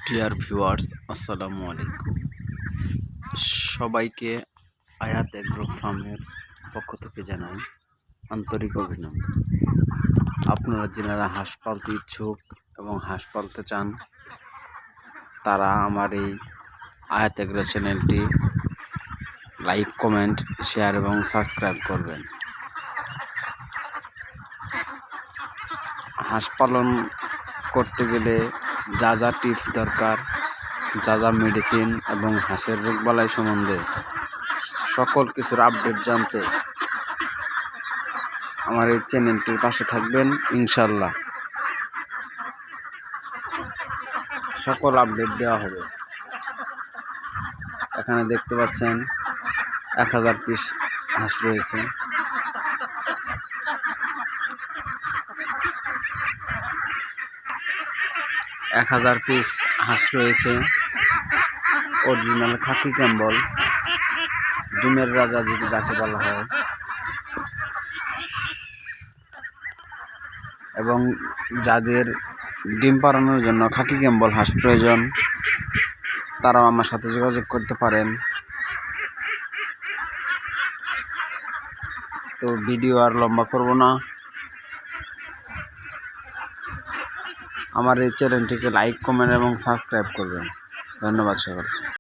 Dear viewers, আসসালামু আলাইকুম। সবাইকে আয়াত এগ্রো ফার্মের পক্ষ থেকে জানাই আন্তরিক অভিনন্দন। আপনারা যারা হাঁস পালতে ইচ্ছুক এবং হাঁস পালতে চান, তারা আমার এই আয়াত এগ্রো চ্যানেলটি লাইক, কমেন্ট, শেয়ার এবং সাবস্ক্রাইব করবেন। হাঁস পালন করতে গেলে যা যা টিপস দরকার, যা যা মেডিসিন এবং হাঁসের রোগবালাই সম্বন্ধে সকল কিছুর আপডেট জানতে আমার এই চ্যানেলটির পাশে থাকবেন ইনশাল্লাহ। সকল আপডেট দেওয়া হবে। এখানে দেখতে পাচ্ছেন 1000 পিস হাঁস রয়েছে। এক 1000 পিস হাঁস রয়েছে। অরিজিনাল খাকি ক্যাম্বল, ডিমের রাজা যদি যাকে বলা হয়, এবং যাদের ডিম পাড়ানোর জন্য খাকি ক্যাম্বল হাঁস প্রয়োজন, তারাও আমার সাথে যোগাযোগ করতে পারেন। তো ভিডিও আর লম্বা করব না, আমার এই চ্যানেলটিকে লাইক, কমেন্ট এবং সাবস্ক্রাইব করবেন। ধন্যবাদ সকল।